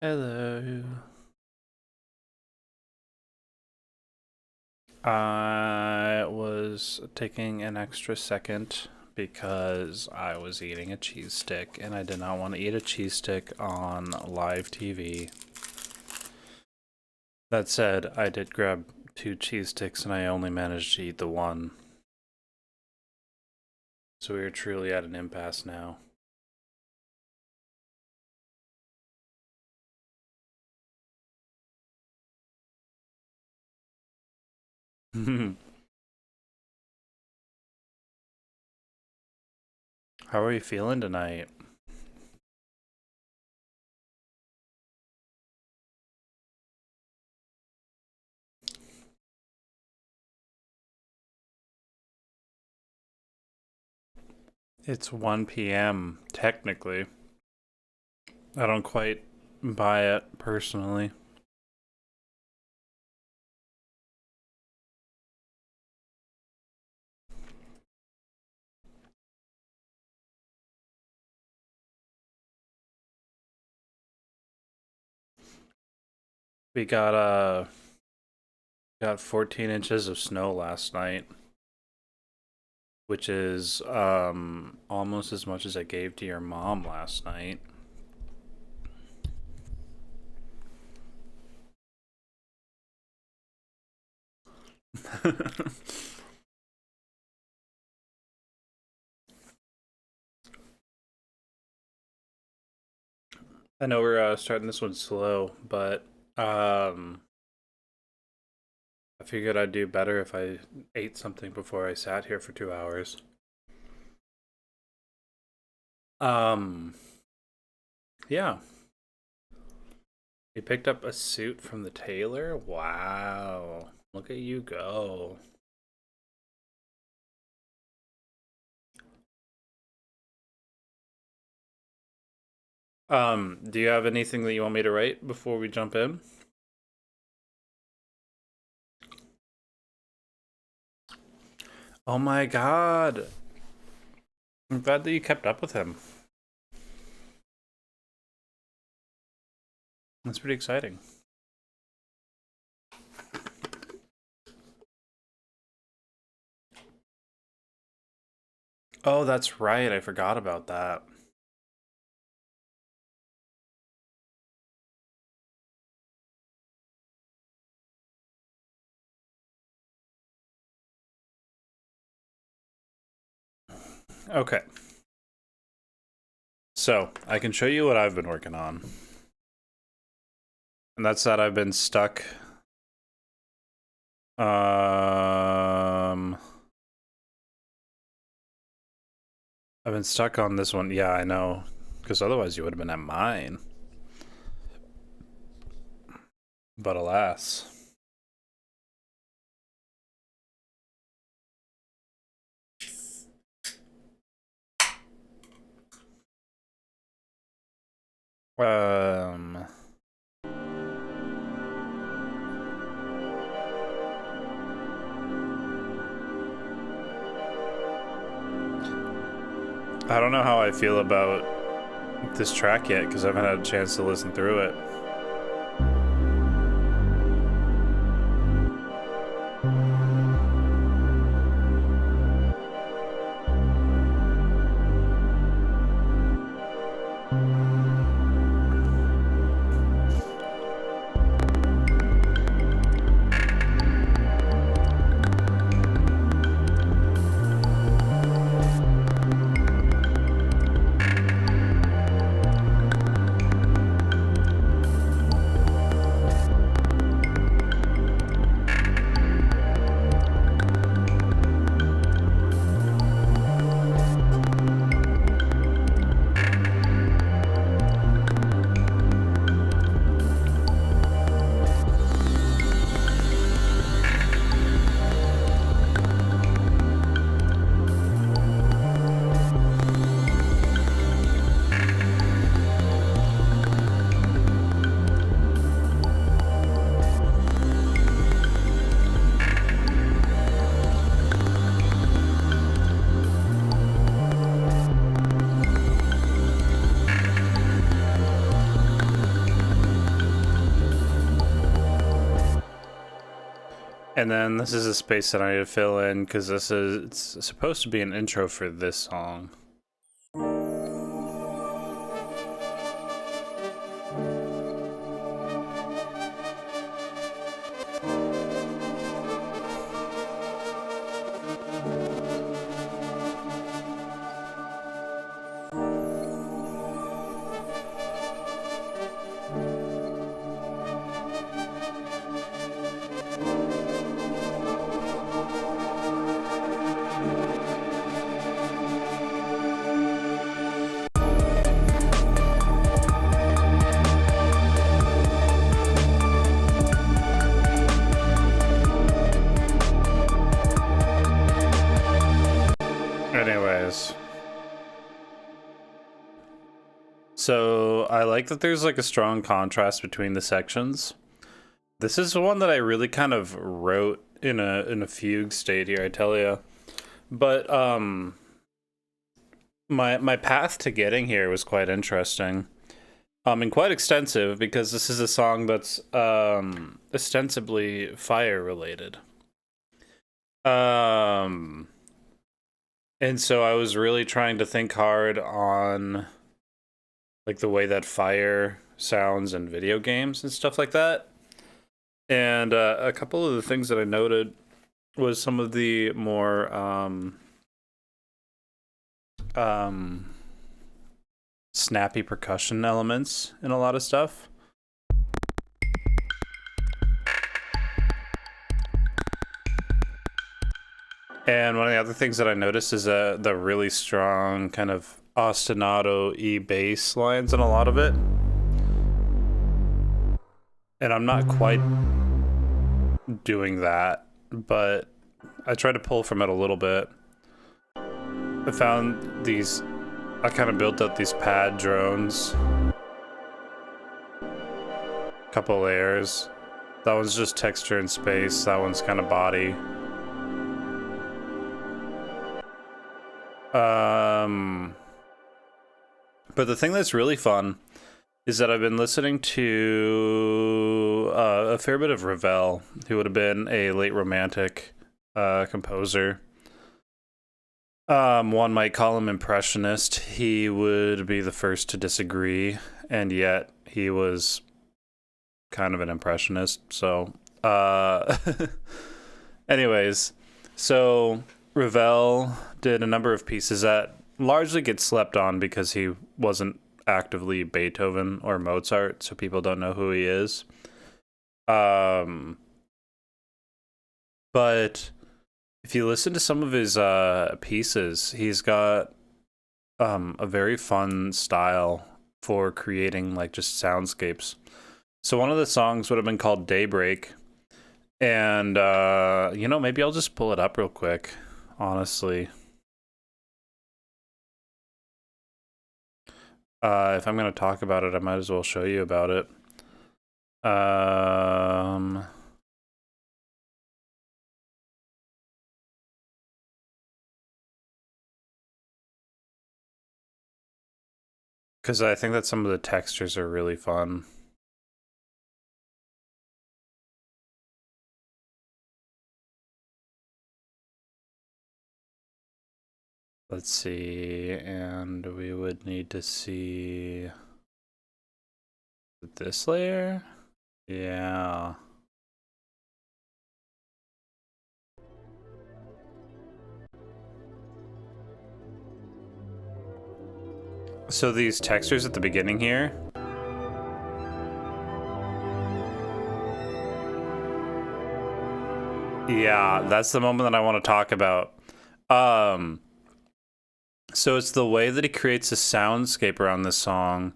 Hello. I was taking an extra second because I was eating a cheese stick and I did not want to eat a cheese stick on live TV. That said, I did grab 2 cheese sticks and I only managed to eat the one. So we are truly at an impasse now. How are you feeling tonight? It's 1 p.m. technically. I don't quite buy it personally. We got 14 inches of snow last night, which is almost as much as I gave to your mom last night. I know we're starting this one slow, but I figured I'd do better if I ate something before I sat here for 2 hours. Yeah. You picked up a suit from the tailor? Wow. Look at you go. Do you have anything that you want me to write before we jump in? Oh my god. I'm glad that you kept up with him. That's pretty exciting. Oh, that's right. I forgot about that. Okay. So, I can show you what I've been working on. And that's that I've been stuck. I've been stuck on this one. Yeah, I know. Because otherwise you would have been at mine. But alas. I don't know how I feel about this track yet because I haven't had a chance to listen through it. And then this is a space that I need to fill in because it's supposed to be an intro for this song. Anyways. So I like that there's like a strong contrast between the sections. This is one that I really kind of wrote in a fugue state here, I tell you. But my path to getting here was quite interesting. And quite extensive because this is a song that's ostensibly fire related. And so I was really trying to think hard on like the way that fire sounds in video games and stuff like that. And a couple of the things that I noted was some of the more snappy percussion elements in a lot of stuff. And one of the other things that I noticed is the really strong kind of ostinato E bass lines in a lot of it. And I'm not quite doing that, but I try to pull from it a little bit. I found these, I kind of built up these pad drones. Couple layers. That one's just texture and space, that one's kind of body. But the thing that's really fun is that I've been listening to a fair bit of Ravel, who would have been a late romantic composer. One might call him impressionist. He would be the first to disagree, and yet he was kind of an impressionist. So, anyways, so Ravel did a number of pieces that largely get slept on because he wasn't actively Beethoven or Mozart, so people don't know who he is. But if you listen to some of his pieces, he's got a very fun style for creating like just soundscapes. So one of the songs would have been called Daybreak, and maybe I'll just pull it up real quick, honestly. If I'm going to talk about it, I might as well show you about it. Because I think that some of the textures are really fun. Let's see, and we would need to see this layer. Yeah. So these textures at the beginning here. Yeah, that's the moment that I want to talk about. So it's the way that he creates a soundscape around this song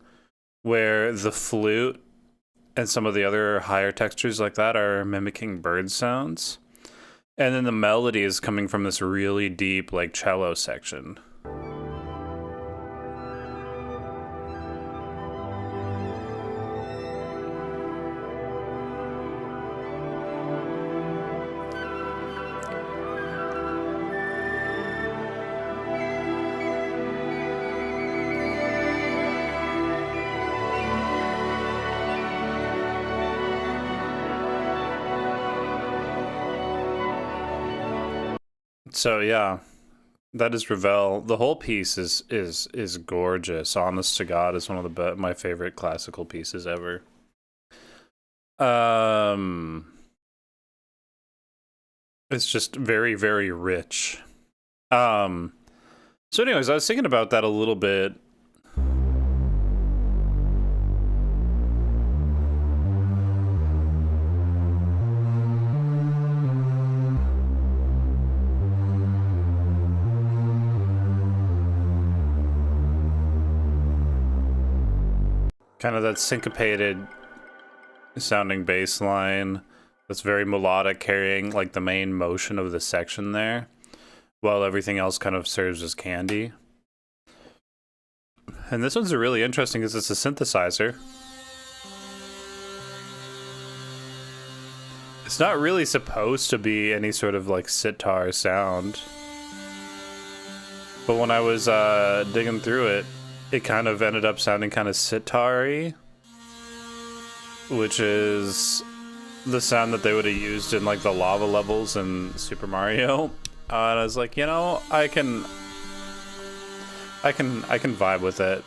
where the flute and some of the other higher textures like that are mimicking bird sounds. And then the melody is coming from this really deep like cello section. So yeah, that is Ravel. The whole piece is gorgeous. Honest to God, is one of my favorite classical pieces ever. Um, it's just very very rich. Um, so anyways, I was thinking about that a little bit. Kind of that syncopated sounding bass line that's very melodic, carrying like the main motion of the section there, while everything else kind of serves as candy. And this one's really interesting because it's a synthesizer. It's not really supposed to be any sort of like sitar sound. But when I was digging through it, it kind of ended up sounding kind of sitar-y, which is the sound that they would have used in like the lava levels in Super Mario. And I was like, you know, I can vibe with it.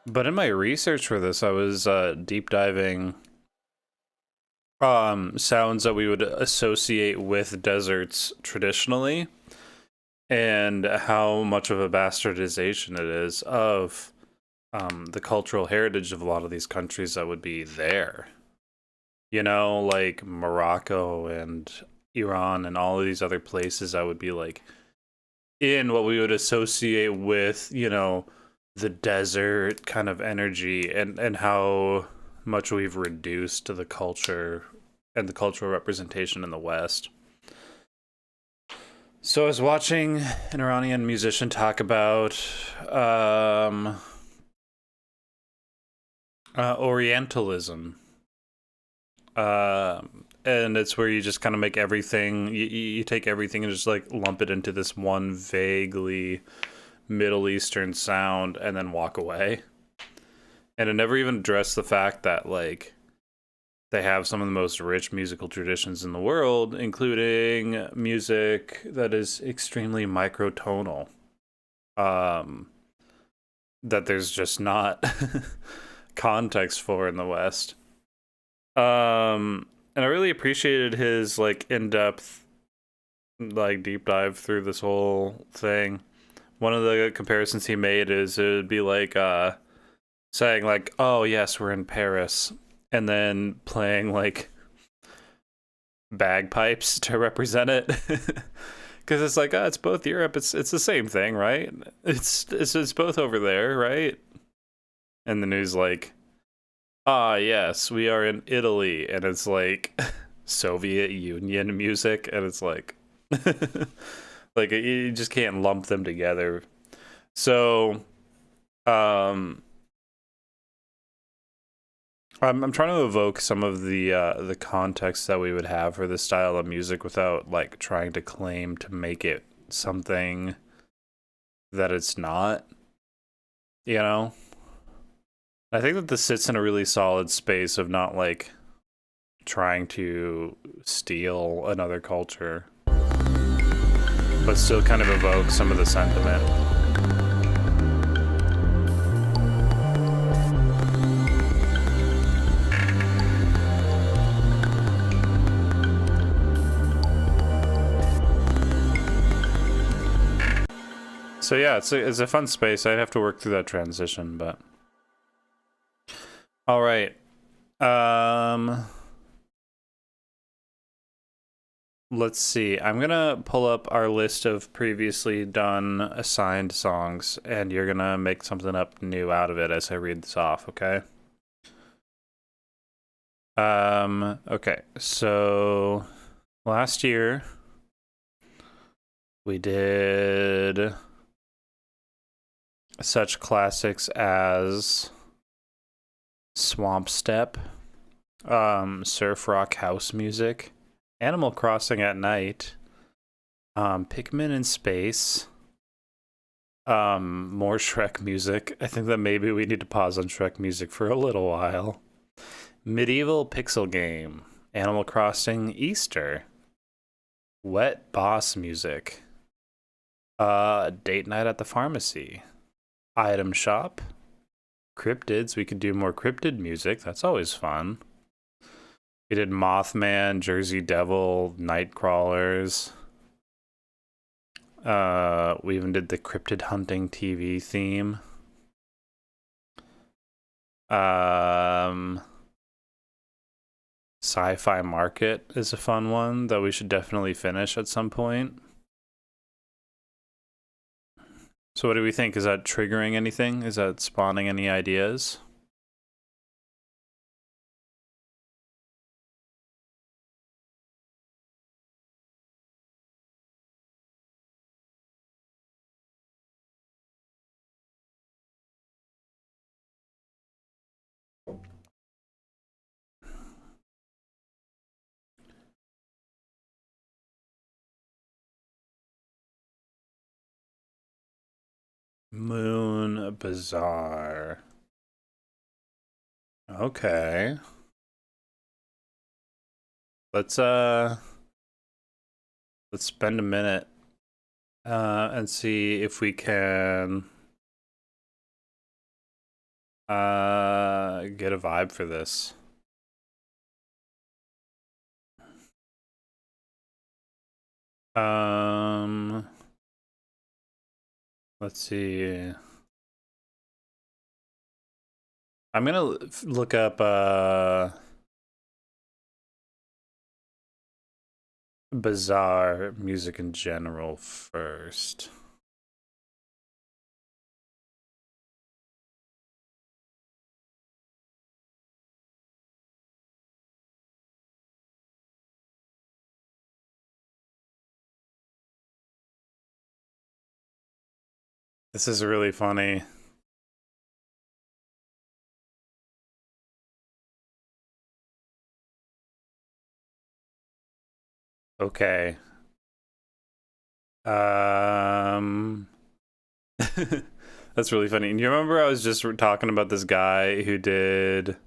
But in my research for this, I was deep diving sounds that we would associate with deserts traditionally, and how much of a bastardization it is of the cultural heritage of a lot of these countries that would be there. You know, like Morocco and Iran and all of these other places that would be like in what we would associate with, you know, the desert kind of energy, and how much we've reduced to the culture and the cultural representation in the West. So I was watching an Iranian musician talk about Orientalism. And it's where you just kind of make everything, you take everything and just like lump it into this one vaguely Middle Eastern sound and then walk away. And it never even addressed the fact that like they have some of the most rich musical traditions in the world, including music that is extremely microtonal. That there's just not context for in the West. And I really appreciated his like in-depth, like deep dive through this whole thing. One of the comparisons he made is it would be like saying like, "Oh yes, we're in Paris," and then playing like bagpipes to represent it. Because it's like, it's both Europe. It's the same thing, right? It's both over there, right? And the news like, yes, we are in Italy, and it's like Soviet Union music, and it's like, like you just can't lump them together. So, I'm trying to evoke some of the context that we would have for this style of music without like trying to claim to make it something that it's not. You know, I think that this sits in a really solid space of not like trying to steal another culture, but still kind of evoke some of the sentiment. So yeah, it's a fun space. I'd have to work through that transition, but all right. Let's see. I'm gonna pull up our list of previously done assigned songs, and you're gonna make something up new out of it as I read this off, okay? Okay. So last year we did such classics as Swamp Step, surf rock house music, Animal Crossing at Night, Pikmin in Space, more Shrek music. I think that maybe we need to pause on Shrek music for a little while. Medieval Pixel Game, Animal Crossing Easter, Wet Boss music. Date night at the pharmacy. Item shop. Cryptids. We could do more cryptid music. That's always fun. We did Mothman, Jersey Devil, Nightcrawlers. We even did the cryptid hunting TV theme. Sci-fi market is a fun one that we should definitely finish at some point. So what do we think? Is that triggering anything? Is that spawning any ideas? Moon Bazaar. Okay. Let's spend a minute and see if we can get a vibe for this. Let's see. I'm gonna look up Bazaar music in general first. This is really funny. Okay. That's really funny. And you remember I was just talking about this guy who did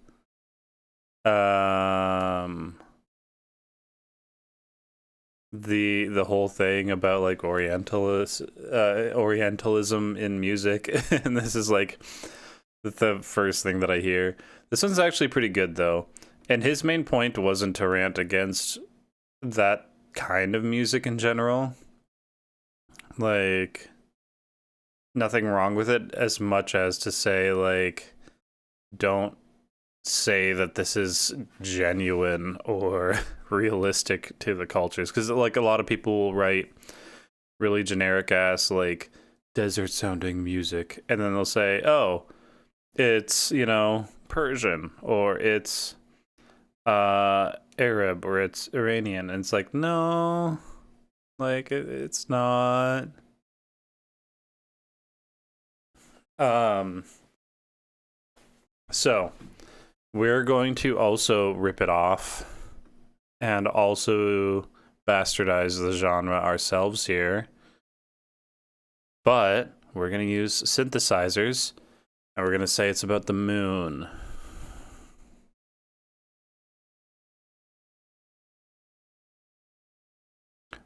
the whole thing about like Orientalism in music, and this is like the first thing that I hear. This one's actually pretty good though, and his main point wasn't to rant against that kind of music in general. Like, nothing wrong with it as much as to say like, don't say that this is genuine or realistic to the cultures, because like a lot of people will write really generic ass like desert sounding music, and then they'll say, oh, it's, you know, Persian, or it's Arab, or it's Iranian, and it's like, no, like it's not. So we're going to also rip it off and also bastardize the genre ourselves here. But we're going to use synthesizers, and we're going to say it's about the moon.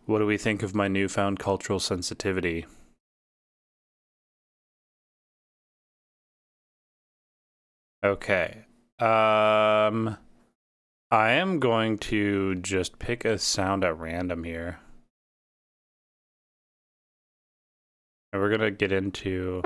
What do we think of my newfound cultural sensitivity? Okay. I am going to just pick a sound at random here. And we're going to get into...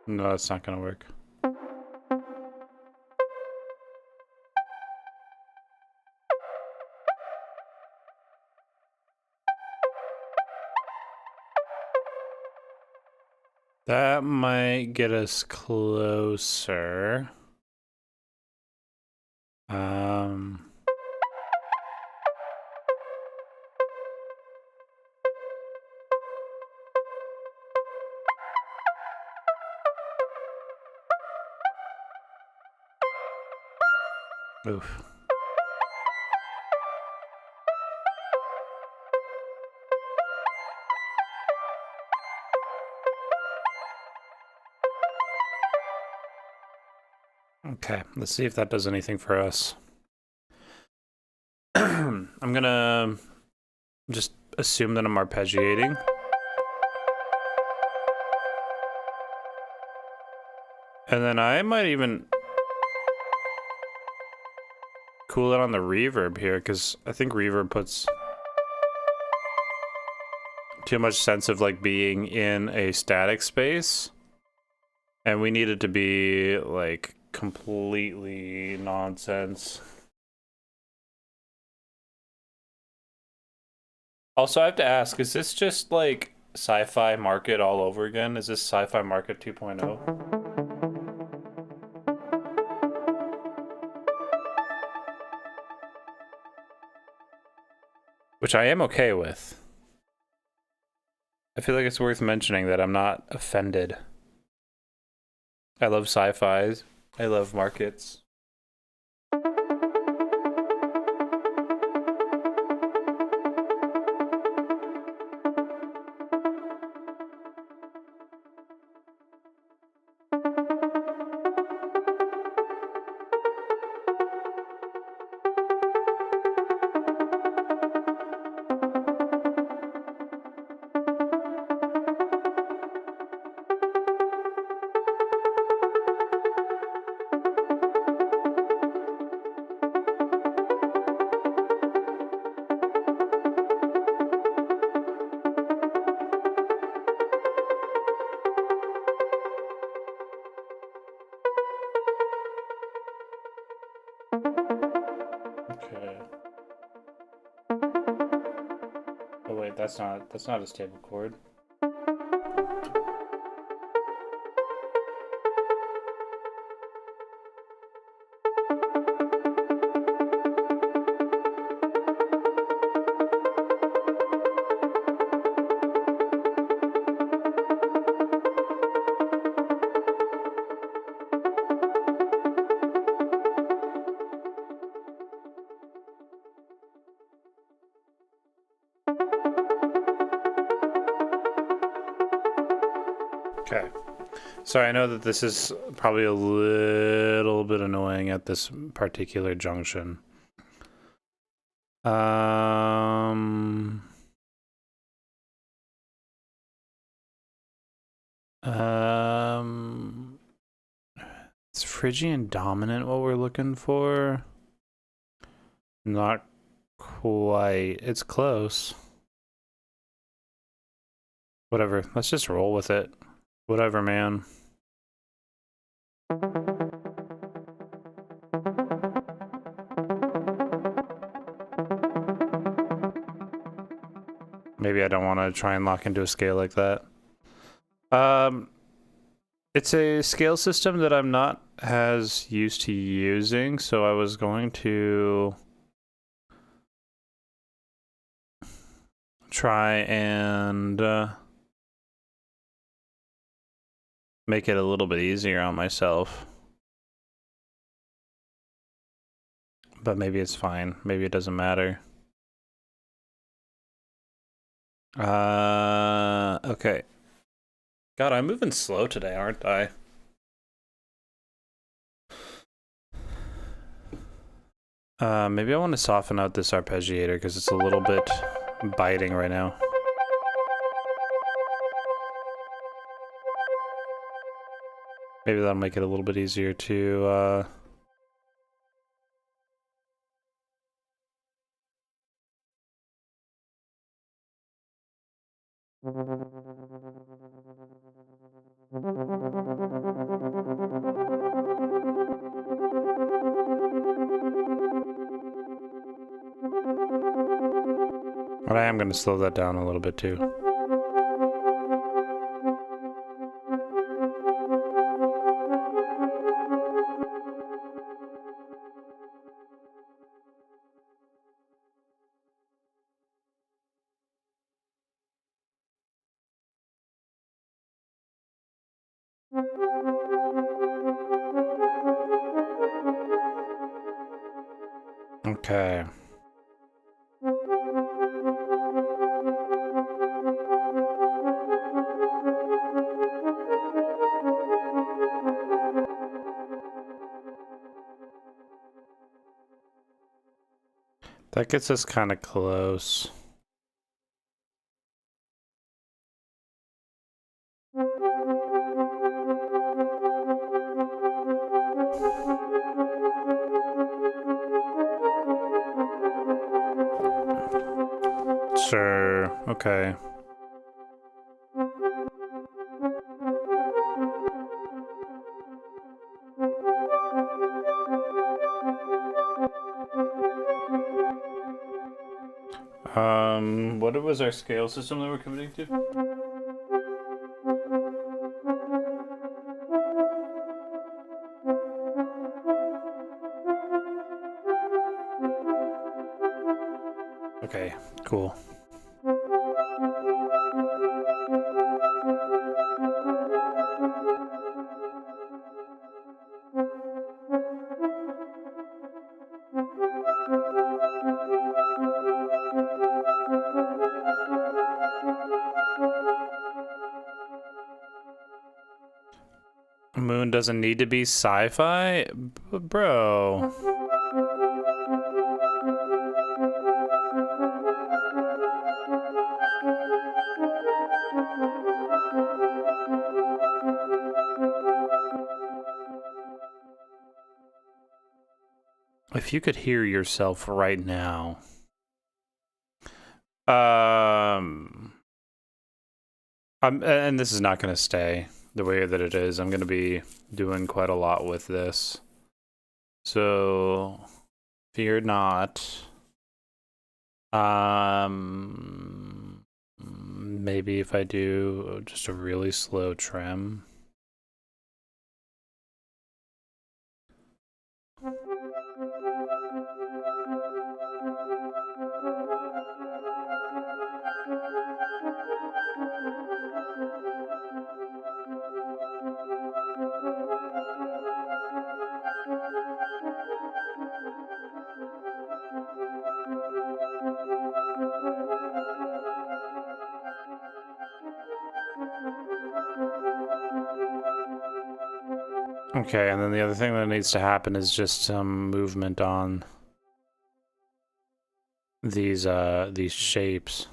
No, that's not going to work. That might get us closer. Oof. Okay, let's see if that does anything for us. I'm gonna just assume that I'm arpeggiating. And then I might even cool it on the reverb here, because I think reverb puts too much sense of like being in a static space. And we need it to be like completely nonsense. Also, I have to ask, is this just like Sci-Fi Market all over again? Is this Sci-Fi Market 2.0? Which I am okay with. I feel like it's worth mentioning that I'm not offended. I love sci-fis. I love markets. Okay. Oh wait, that's not a stable chord. Okay. Sorry, I know that this is probably a little bit annoying at this particular junction. Um, it's Phrygian dominant what we're looking for? Not quite. It's close. Whatever. Let's just roll with it. Whatever, man. Maybe I don't want to try and lock into a scale like that. It's a scale system that I'm not as used to using, so I was going to try and make it a little bit easier on myself. But maybe it's fine. Maybe it doesn't matter. Okay. God, I'm moving slow today, aren't I? Maybe I want to soften out this arpeggiator because it's a little bit biting right now. Maybe that'll make it a little bit easier to, But I am going to slow that down a little bit too. Okay. That gets us kind of close. Sure, okay. What was our scale system that we're committing to? Okay, cool. Moon doesn't need to be sci-fi? Bro. If you could hear yourself right now. And this is not going to stay the way that it is. I'm going to be doing quite a lot with this. So, fear not. Maybe if I do just a really slow trim. Okay, and then the other thing that needs to happen is just some movement on these shapes.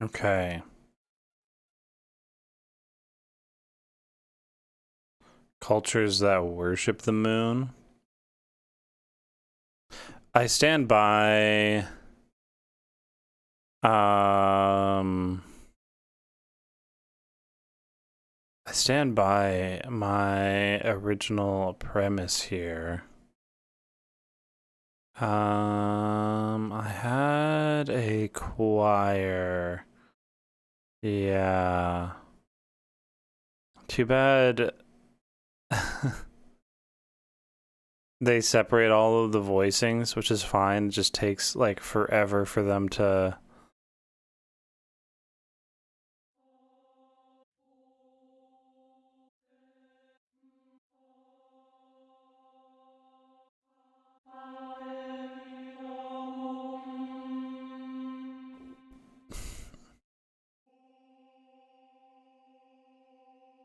Okay. Cultures that worship the moon. I stand by I stand by my original premise here. I had a choir. Yeah. Too bad they separate all of the voicings, which is fine. It just takes like forever for them to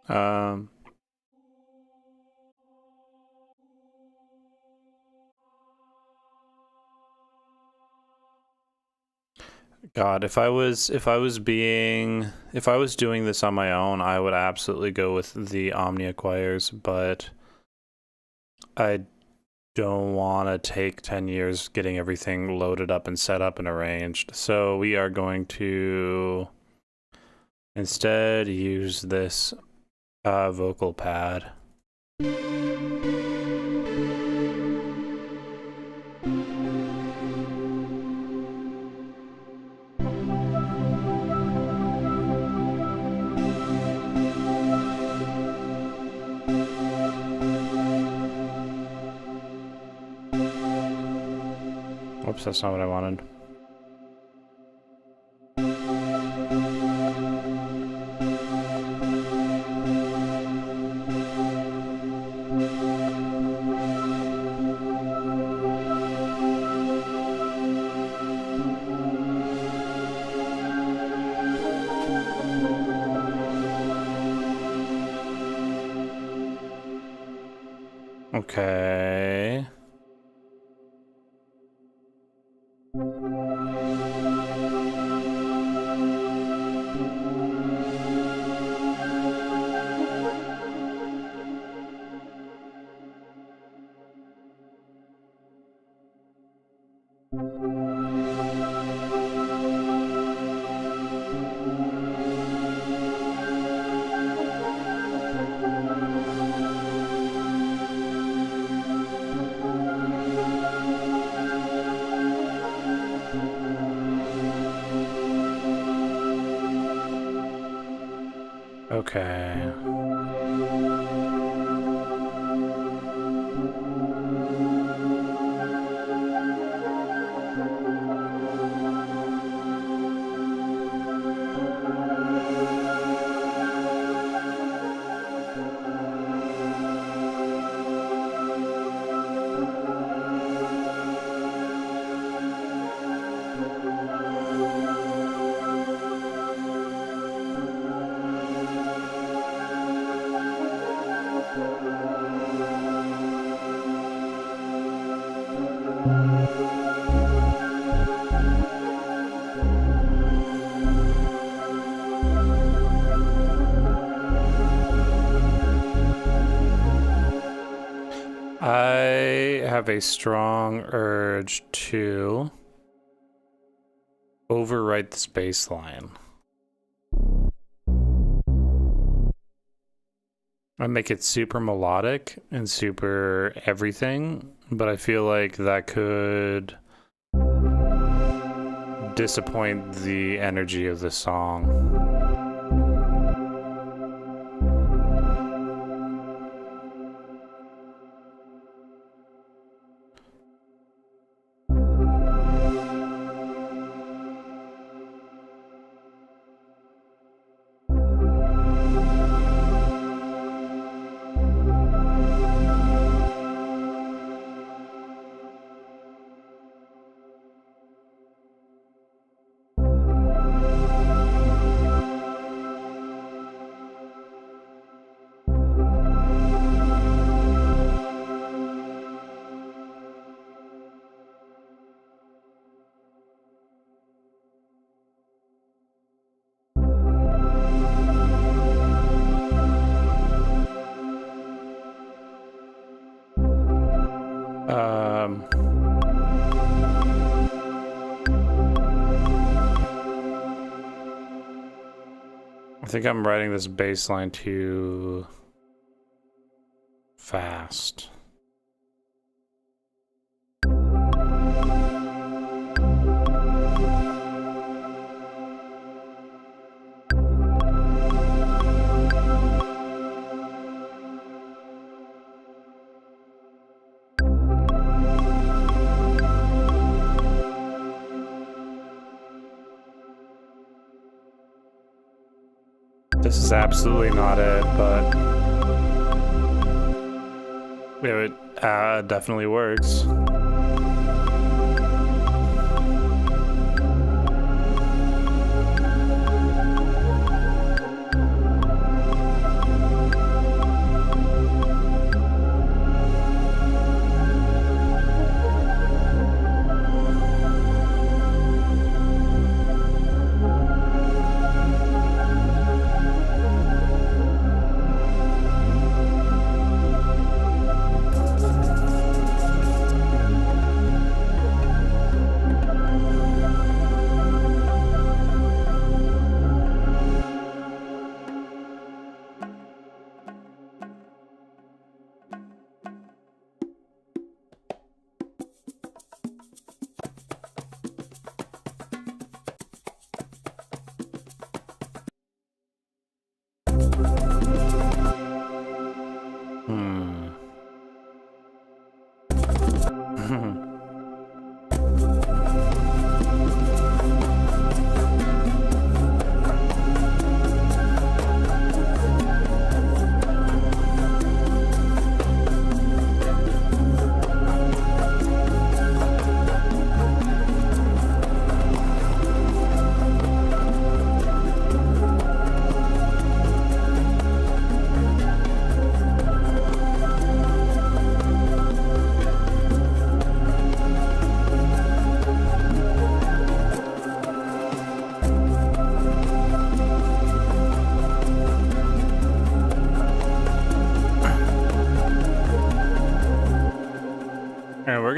um God, if I was doing this on my own, I would absolutely go with the Omnia choirs, but I don't want to take 10 years getting everything loaded up and set up and arranged. So we are going to instead use this vocal pad. Oops, that's not what I wanted. Okay. Okay. I have a strong urge to overwrite this bass line. I make it super melodic and super everything, but I feel like that could disappoint the energy of the song. I think I'm writing this bass line too fast. This is absolutely not it, but it definitely works.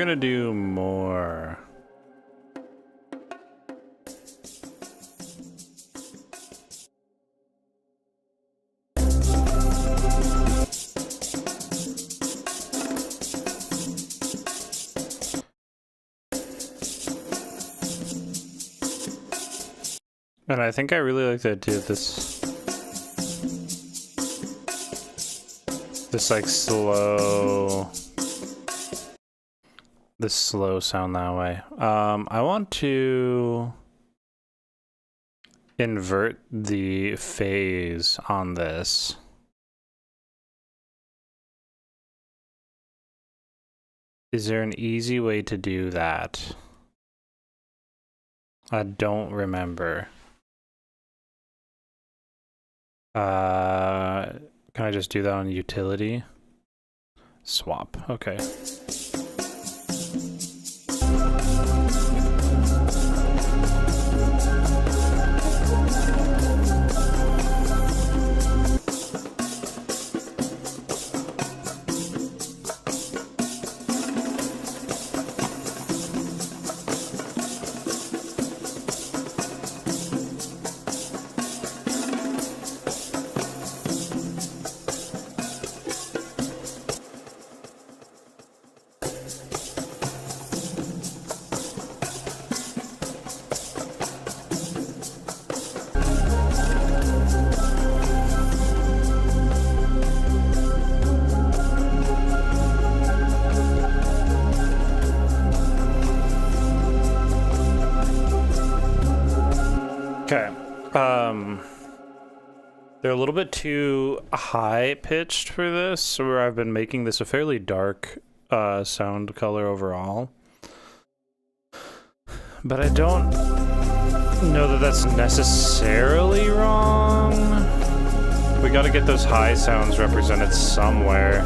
gonna do more. And I think I really like the idea of this like slow sound that way. I want to invert the phase on this. Is there an easy way to do that? I don't remember. Can I just do that on utility? Swap, okay. Okay. They're a little bit too high pitched for this, where I've been making this a fairly dark sound color overall. But I don't know that that's necessarily wrong. We gotta get those high sounds represented somewhere.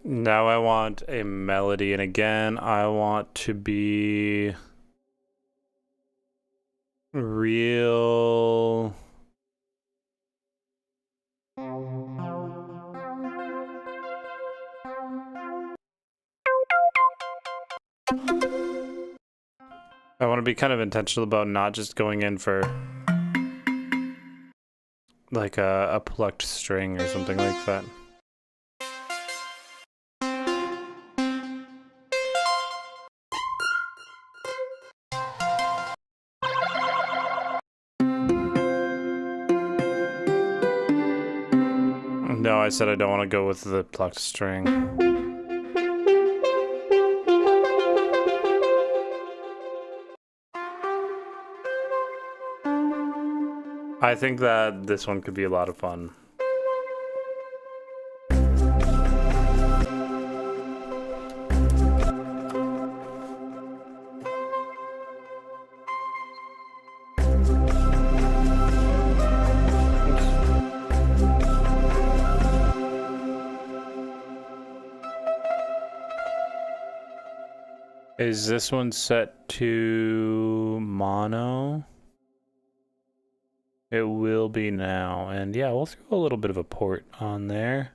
Now I want a melody, and again, I want to be real. I want to be kind of intentional about not just going in for like a plucked string or something like that. No, I said I don't want to go with the plucked string. I think that this one could be a lot of fun. Is this one set to mono? It will be now, and yeah, we'll throw a little bit of a port on there.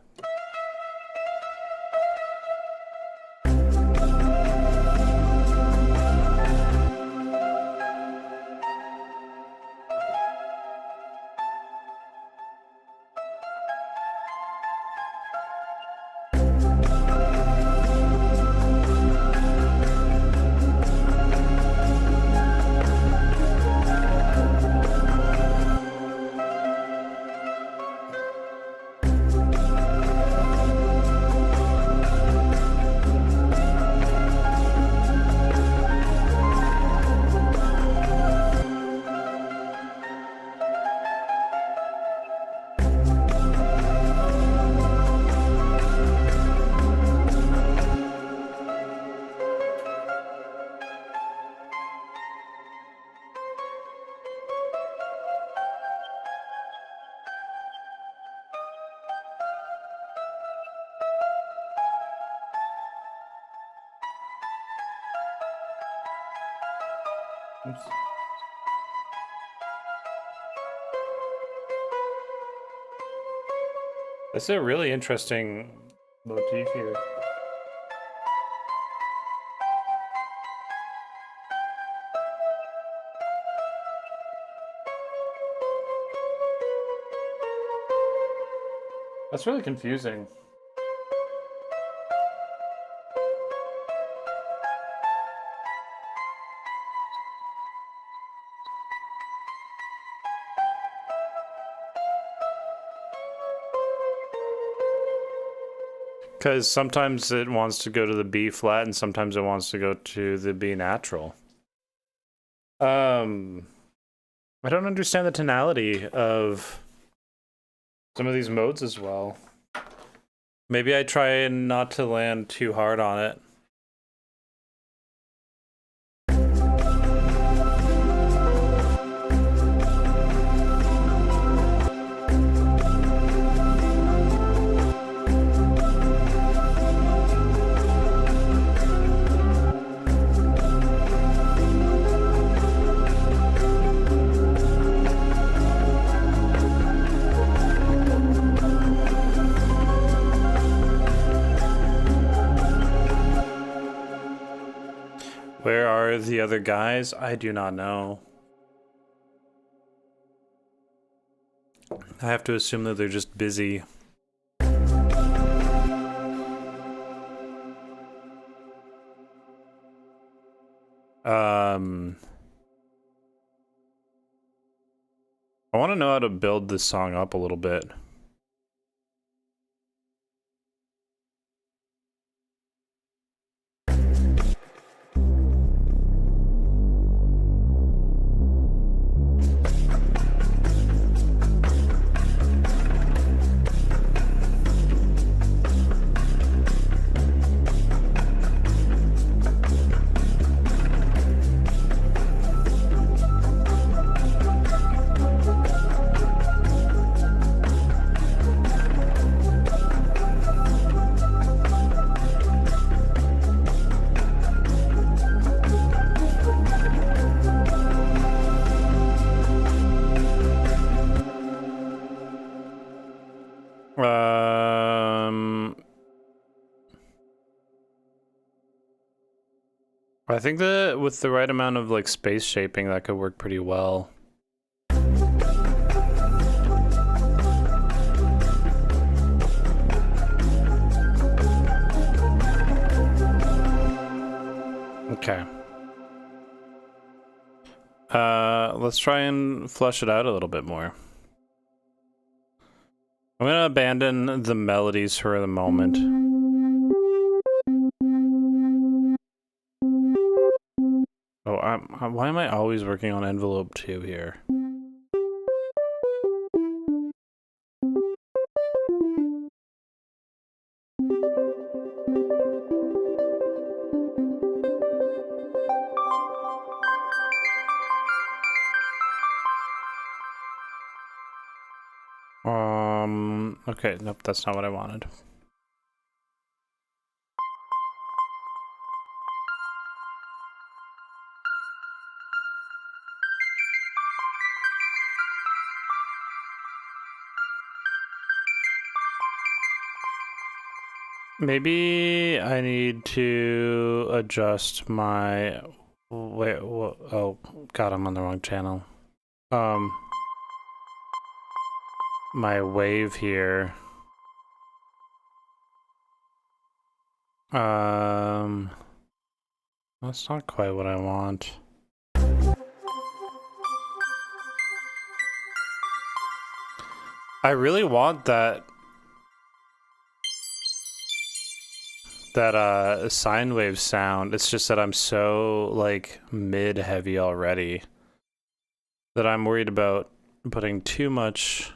Oops. That's a really interesting motif here. That's really confusing. Because sometimes it wants to go to the B flat and sometimes it wants to go to the B natural. I don't understand the tonality of some of these modes as well. Maybe I try not to land too hard on it. Where are the other guys? I do not know. I have to assume that they're just busy. I want to know how to build this song up a little bit. I think that with the right amount of like space shaping, that could work pretty well. Okay. Let's try and flesh it out a little bit more. I'm gonna abandon the melodies for the moment. Oh, why am I always working on envelope 2 here? Okay, nope, that's not what I wanted. Maybe I need to adjust my... Wait, oh, God, I'm on the wrong channel. My wave here. That's not quite what I want. I really want that sine wave sound. It's just that I'm so like mid heavy already that I'm worried about putting too much.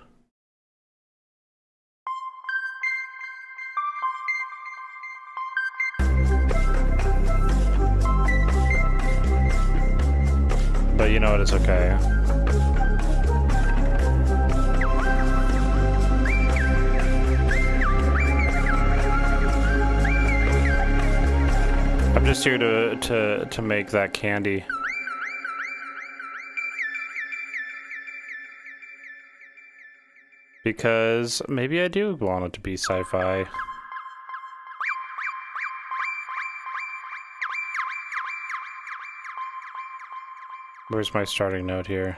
But you know what, it's okay. I'm just here to make that candy. Because maybe I do want it to be sci-fi. Where's my starting note here?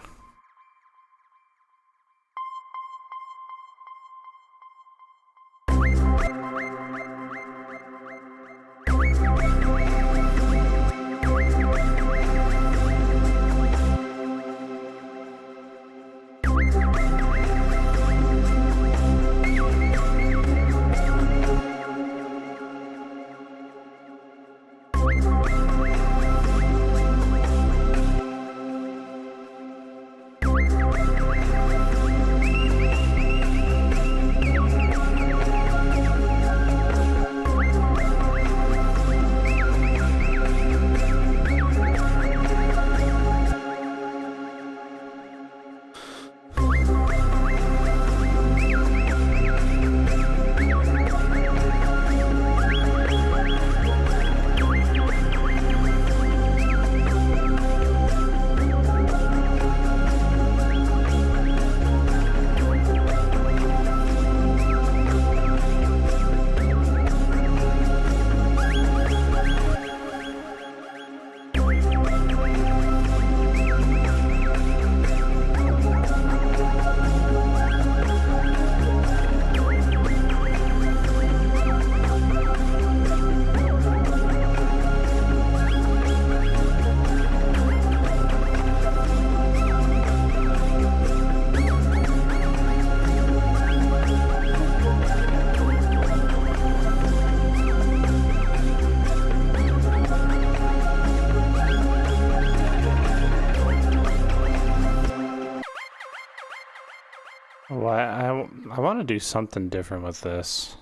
I want to do something different with this.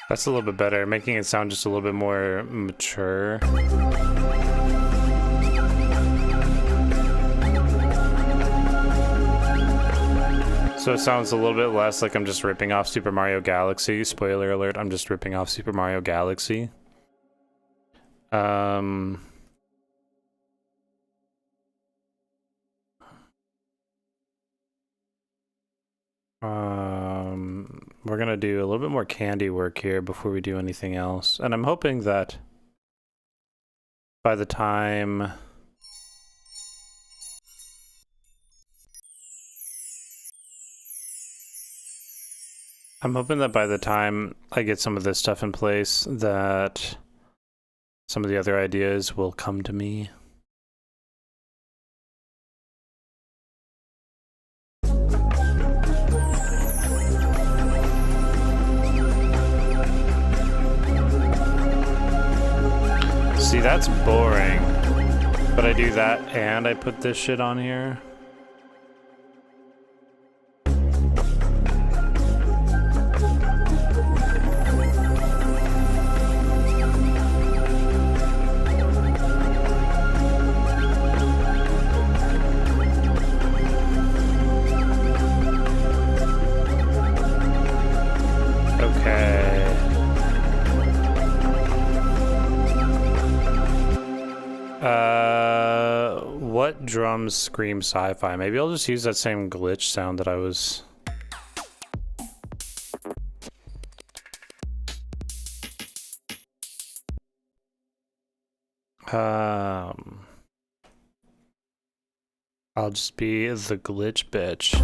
That's a little bit better, making it sound just a little bit more mature. So it sounds a little bit less like I'm just ripping off Super Mario Galaxy. Spoiler alert, I'm just ripping off Super Mario Galaxy. We're gonna do a little bit more candy work here before we do anything else. And I'm hoping that by the time I get some of this stuff in place, that some of the other ideas will come to me. See, that's boring. But I do that and I put this shit on here. What drums scream sci-fi? Maybe I'll just use that same glitch sound that I was... I'll just be the glitch bitch.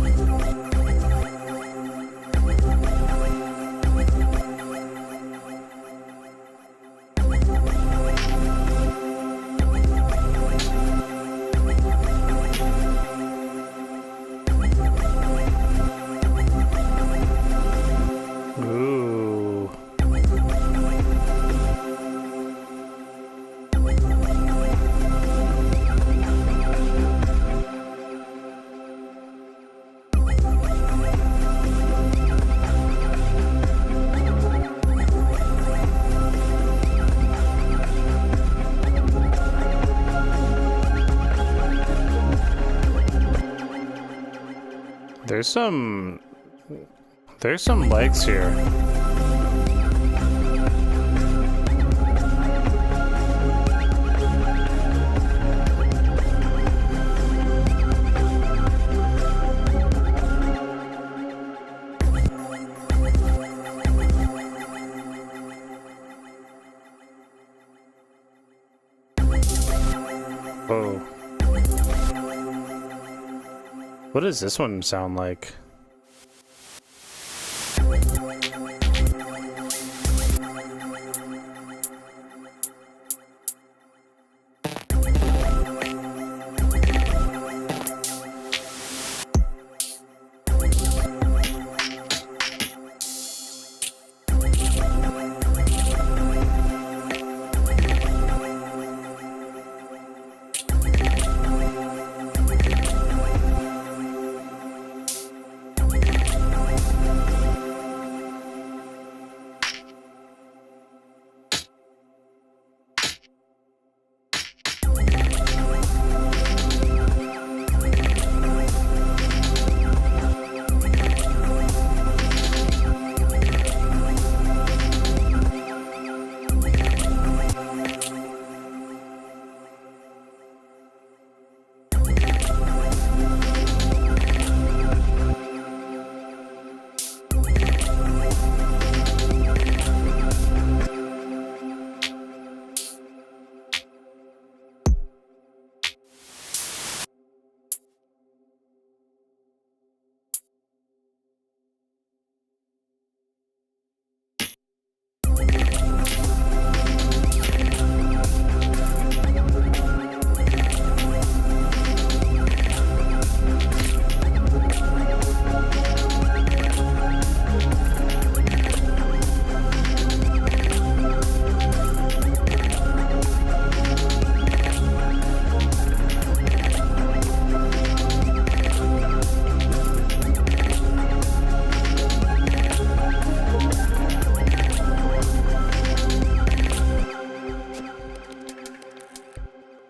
There's some legs here. Whoa. What does this one sound like?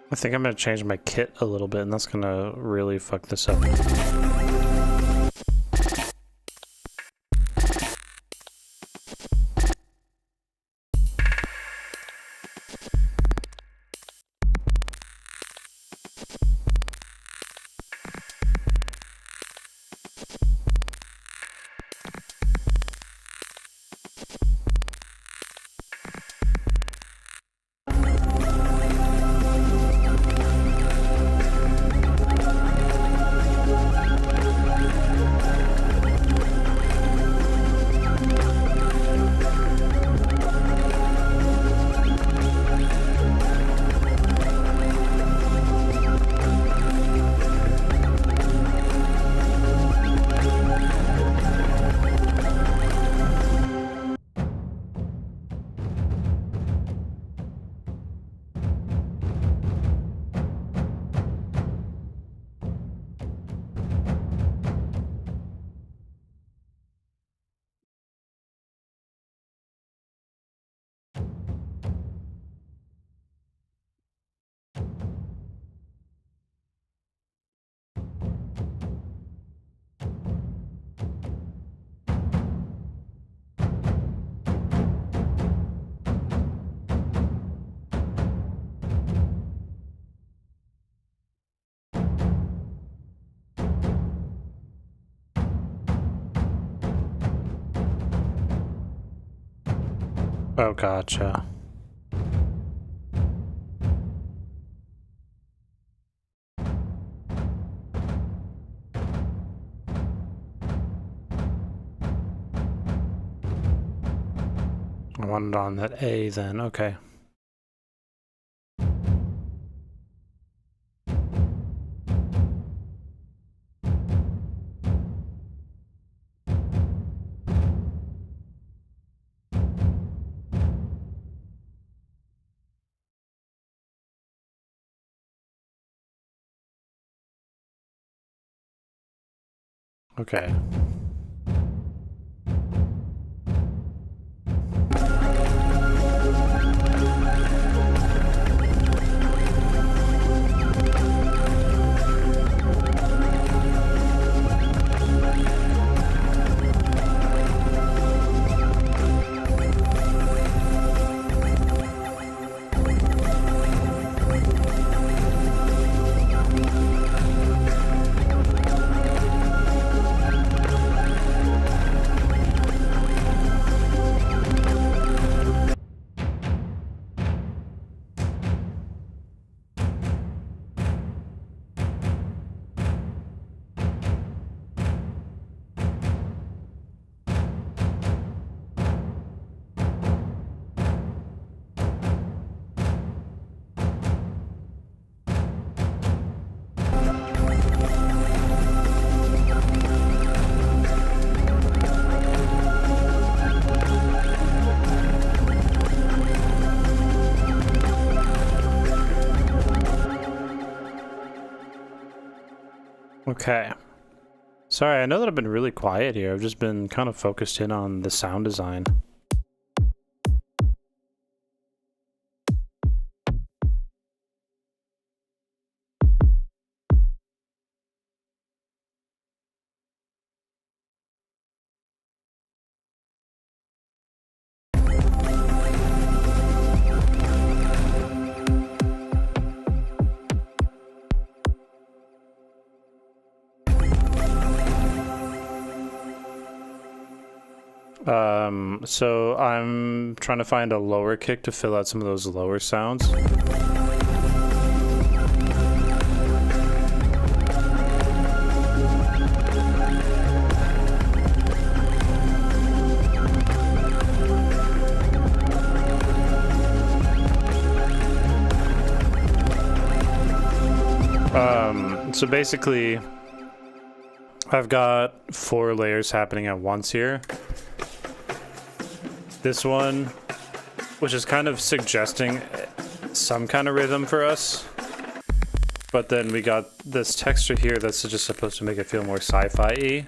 I think I'm gonna change my kit a little bit, and that's gonna really fuck this up. Oh, gotcha. I wanted on that A then, okay. Okay. Okay. Sorry, I know that I've been really quiet here. I've just been kind of focused in on the sound design. So I'm trying to find a lower kick to fill out some of those lower sounds. So basically, I've got 4 layers happening at once here. This one, which is kind of suggesting some kind of rhythm for us. But then we got this texture here that's just supposed to make it feel more sci-fi-y.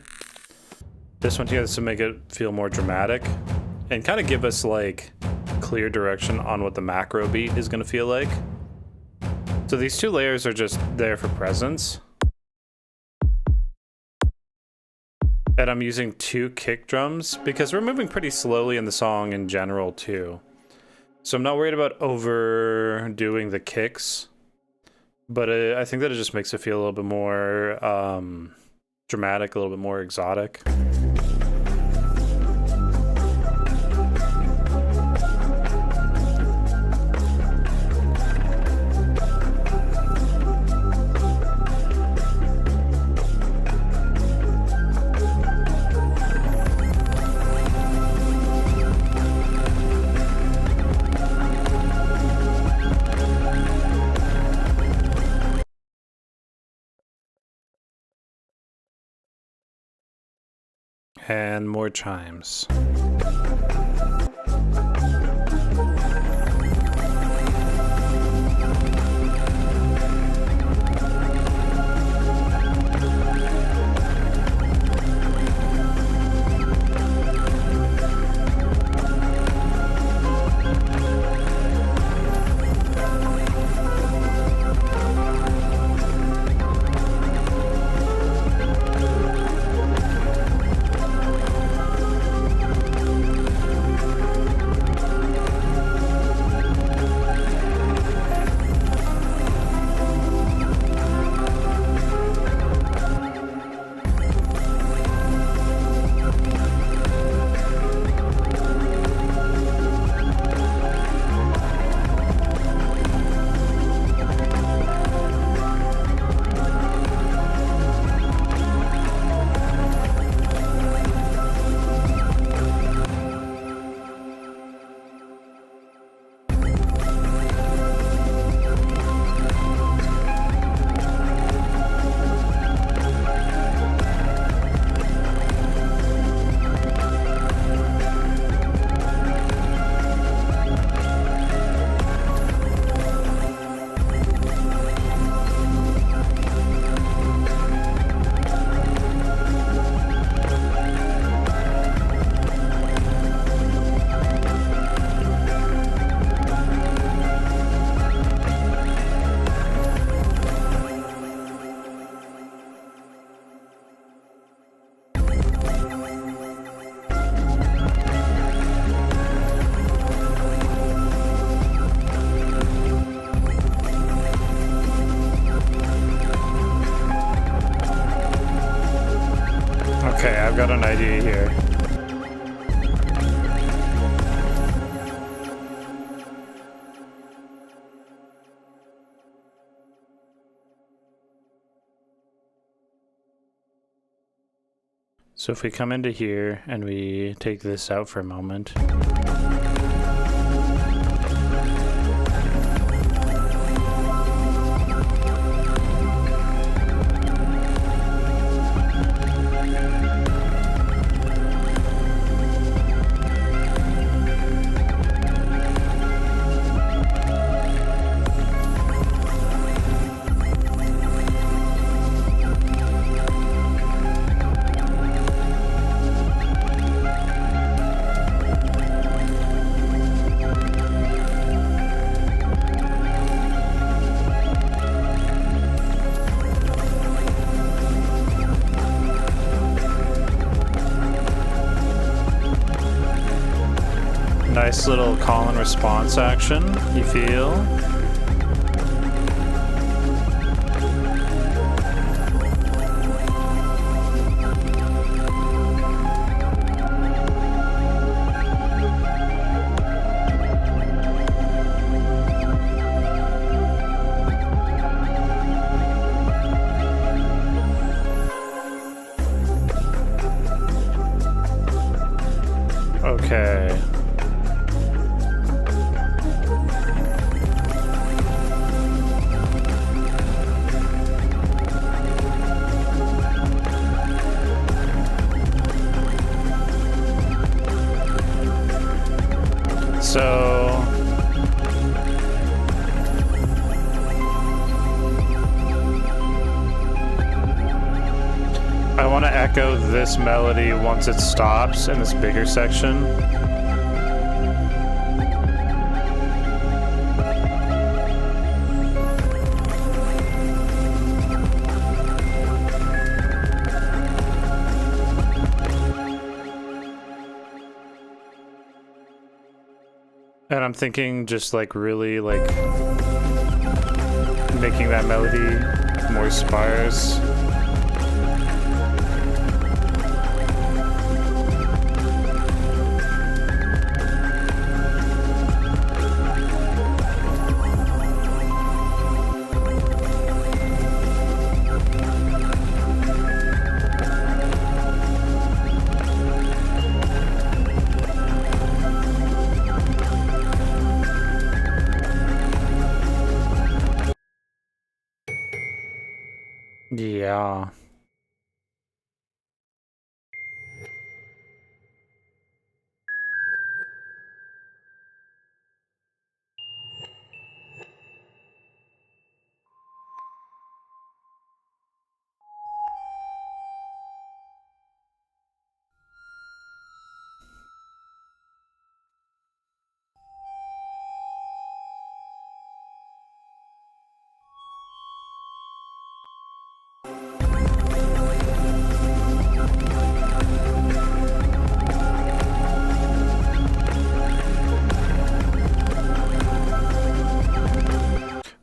This one here is to make it feel more dramatic and kind of give us like clear direction on what the macro beat is going to feel like. So these 2 layers are just there for presence. And I'm using 2 kick drums because we're moving pretty slowly in the song in general too. So I'm not worried about overdoing the kicks, but I think that it just makes it feel a little bit more dramatic, a little bit more exotic. And more chimes. Okay, I've got an idea here. So if we come into here and we take this out for a moment. nice little call and response action, you feel? Okay. So I want to echo this melody once it stops in this bigger section. And I'm thinking just like really like making that melody more sparse. Yeah.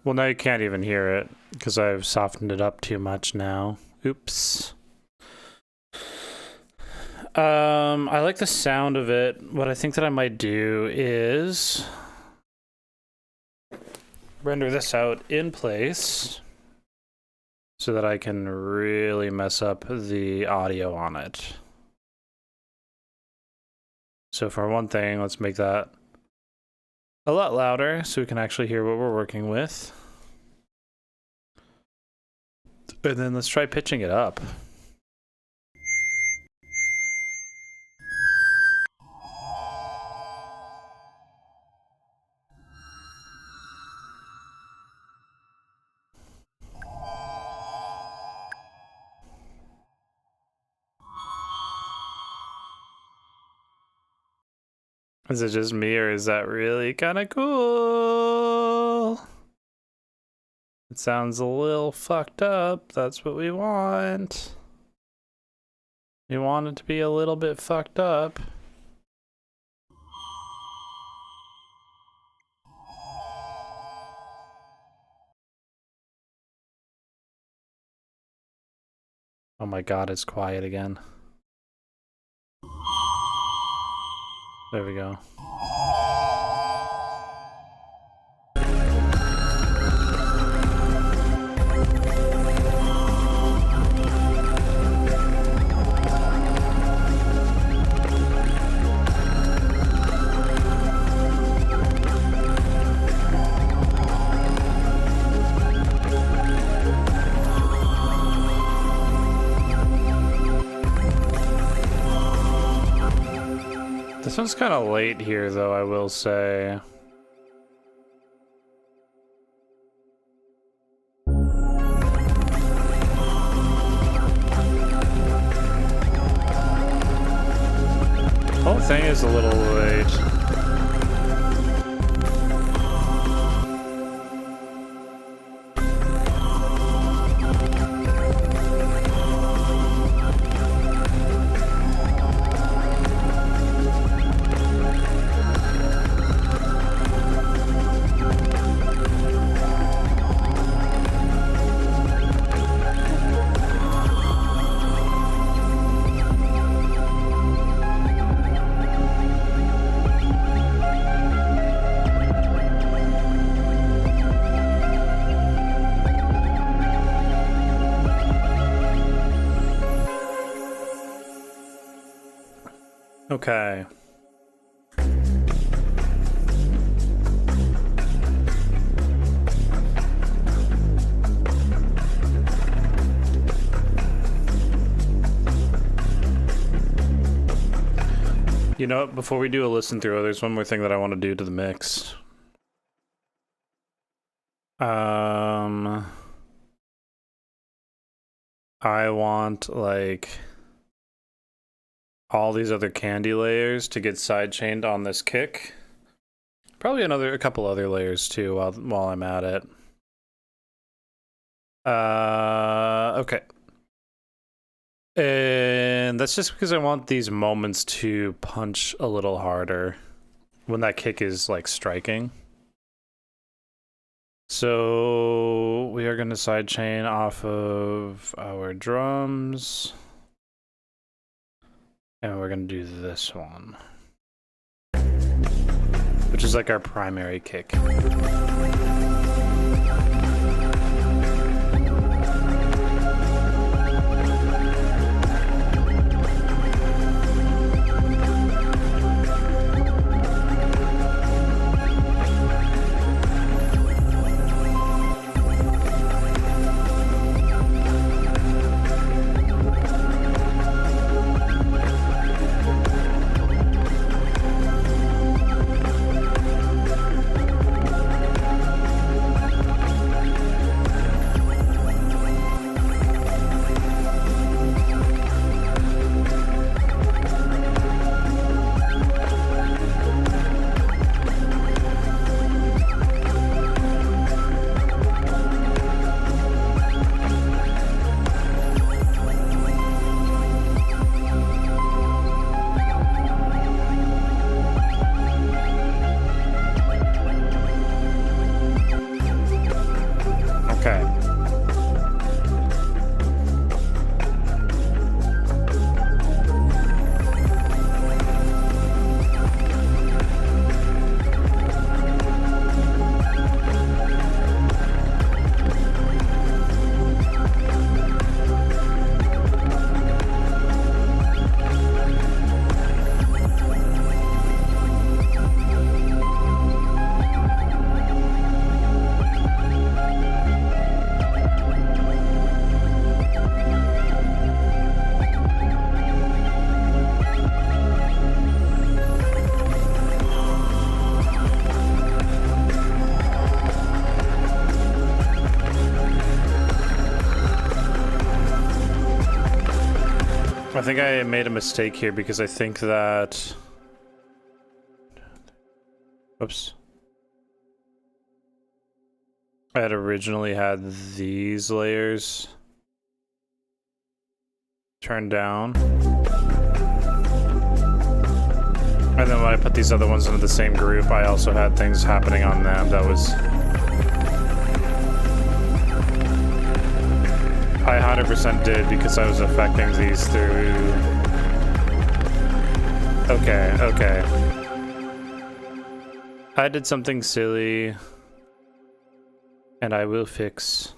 Well, now you can't even hear it because I've softened it up too much now. Oops. I like the sound of it. What I think that I might do is render this out in place so that I can really mess up the audio on it. So for one thing, let's make that a lot louder so we can actually hear what we're working with. And then let's try pitching it up. Is it just me, or is that really kind of cool? It sounds a little fucked up. That's what we want. We want it to be a little bit fucked up. Oh my god, it's quiet again. There we go. This one's kind of late here, though, I will say. The whole thing is a little late. Okay. You know, before we do a listen through, there's one more thing that I want to do to the mix. I want, like, all these other candy layers to get sidechained on this kick. Probably a couple other layers too while I'm at it. Okay. And that's just because I want these moments to punch a little harder when that kick is like striking. So we are going to sidechain off of our drums. And we're going to do this one, which is like our primary kick. I think I made a mistake here because I think that... Oops. I had originally had these layers turned down. And then when I put these other ones into the same group, I also had things happening on them that was... I 100% did because I was affecting these through... Okay. I did something silly, and I will fix.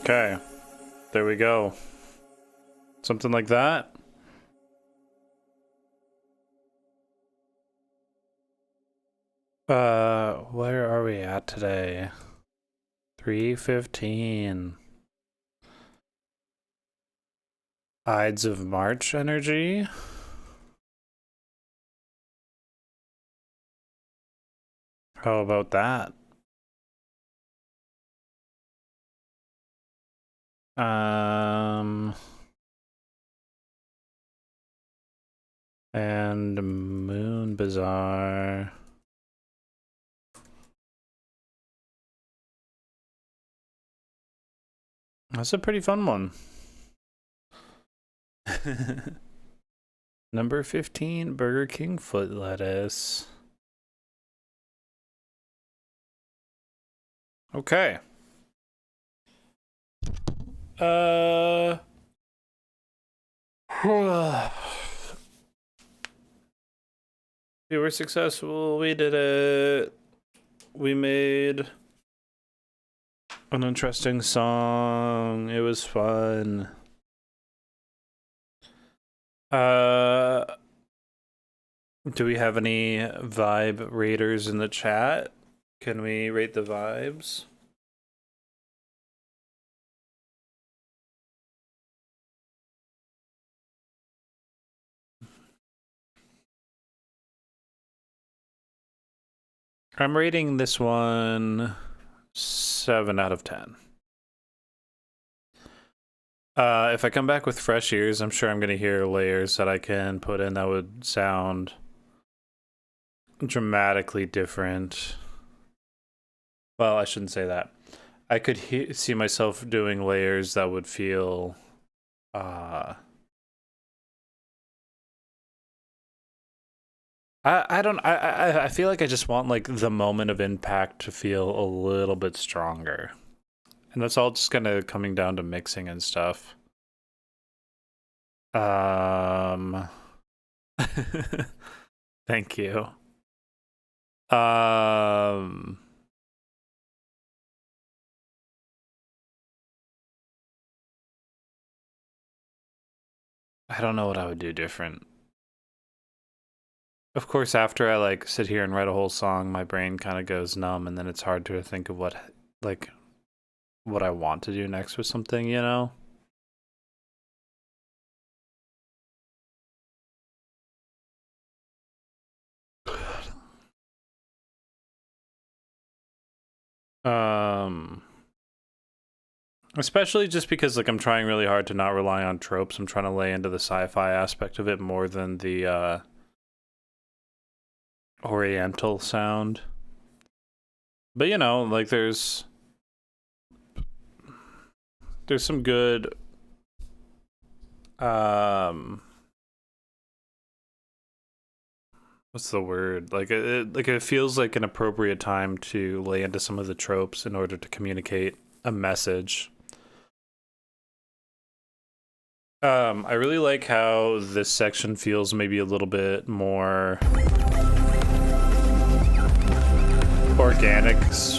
Okay. There we go. Something like that. Where are we at today? 3:15. Ides of March energy. How about that? And Moon Bazaar. That's a pretty fun one. Number 15, Burger King foot lettuce. Okay. We were successful. We did it. We made an interesting song. It was fun. Do we have any vibe raters in the chat? Can we rate the vibes? I'm rating this one 7 out of 10. If I come back with fresh ears, I'm sure I'm going to hear layers that I can put in that would sound dramatically different. Well, I shouldn't say that. I could see myself doing layers that would feel I feel like I just want like the moment of impact to feel a little bit stronger. And that's all just kind of coming down to mixing and stuff. Thank you. I don't know what I would do different. Of course, after I like sit here and write a whole song, my brain kind of goes numb, and then it's hard to think of what I want to do next with something, you know? Especially just because like I'm trying really hard to not rely on tropes. I'm trying to lay into the sci-fi aspect of it more than the oriental sound. But you know, like there's some good what's the word? Like it feels like an appropriate time to lay into some of the tropes in order to communicate a message. I really like how this section feels maybe a little bit more organic,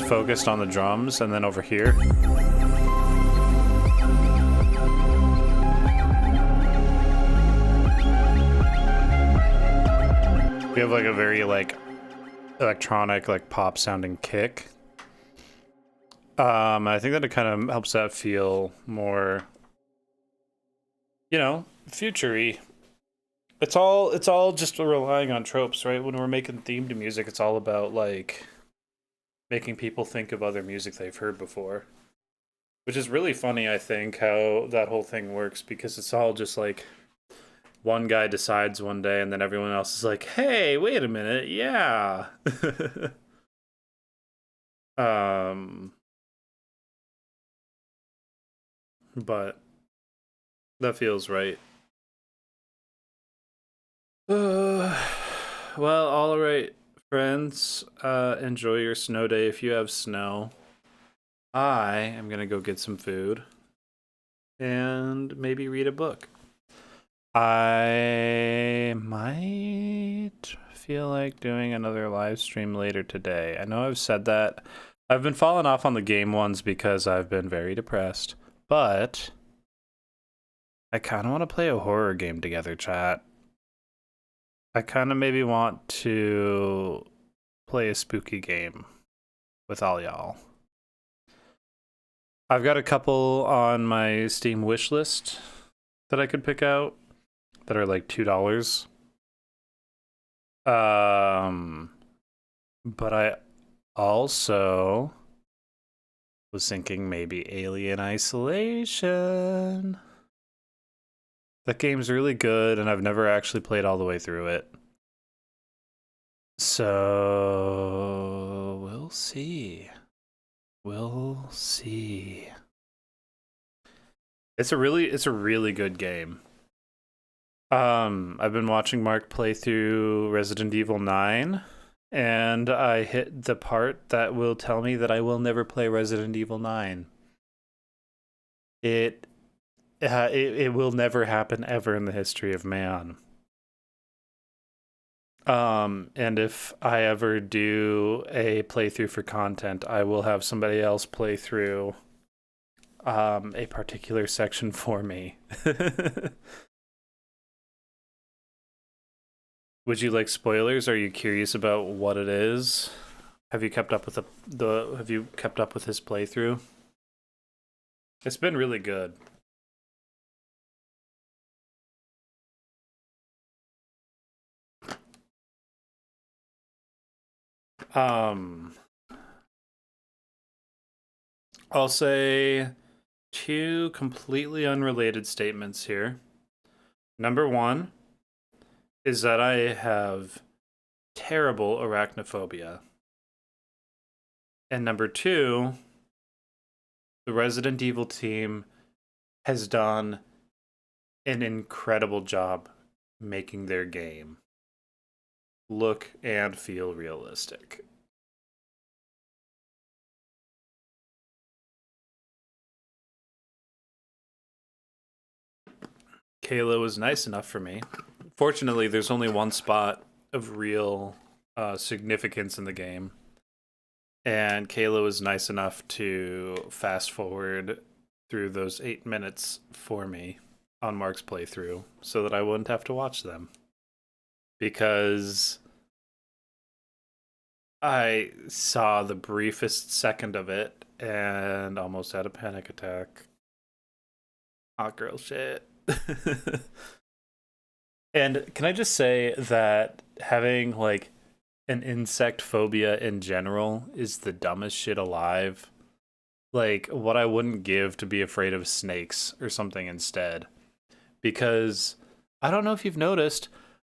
focused on the drums, and then over here we have like a very like electronic, like pop sounding kick. I think that it kind of helps that feel more, you know, future-y. It's all just relying on tropes, right? When we're making themed music, it's all about like making people think of other music they've heard before. Which is really funny, I think, how that whole thing works, because it's all just like one guy decides one day and then everyone else is like, hey, wait a minute, yeah. But that feels right. Well, all right, friends. Enjoy your snow day if you have snow. I am gonna go get some food and maybe read a book. I might feel like doing another live stream later today. I know I've said that. I've been falling off on the game ones because I've been very depressed. but I kind of want to play a horror game together, chat. I kind of maybe want to play a spooky game with all y'all. I've got a couple on my Steam wish list that I could pick out that are like $2. But I also was thinking maybe Alien Isolation. That game's really good, and I've never actually played all the way through it. So we'll see. We'll see. It's a really good game. I've been watching Mark play through Resident Evil 9, and I hit the part that will tell me that I will never play Resident Evil 9. It will never happen ever in the history of man. And if I ever do a playthrough for content, I will have somebody else play through a particular section for me. Would you like spoilers? Are you curious about what it is? Have you kept up with have you kept up with his playthrough? It's been really good. I'll say two completely unrelated statements here. Number one is that I have terrible arachnophobia. And number two, the Resident Evil team has done an incredible job making their game look and feel realistic. Kayla was nice enough for me. Fortunately, there's only one spot of real significance in the game. And Kayla was nice enough to fast forward through those 8 minutes for me on Mark's playthrough so that I wouldn't have to watch them. Because I saw the briefest second of it and almost had a panic attack. Hot girl shit. And can I just say that having like an insect phobia in general is the dumbest shit alive. Like what I wouldn't give to be afraid of snakes or something instead. Because I don't know if you've noticed,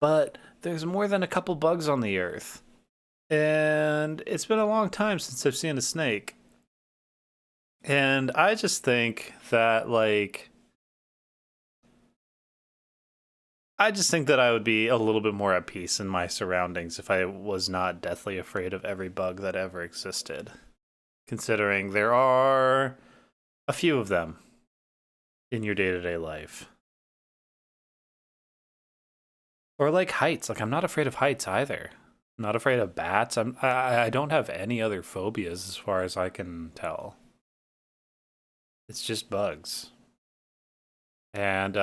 but there's more than a couple bugs on the earth. And it's been a long time since I've seen a snake. And I just think that like I would be a little bit more at peace in my surroundings if I was not deathly afraid of every bug that ever existed. Considering there are a few of them in your day-to-day life. Or like heights. Like I'm not afraid of heights either. I'm not afraid of bats. I don't have any other phobias as far as I can tell. It's just bugs. And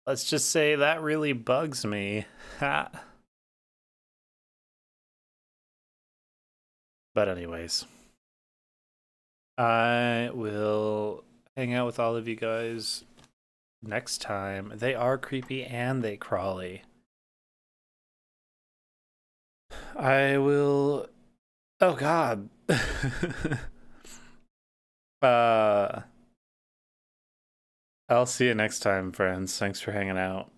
let's just say that really bugs me. Ha. But anyways, I will hang out with all of you guys next time. They are creepy and they crawly. I will. Oh God. I'll see you next time, friends. Thanks for hanging out.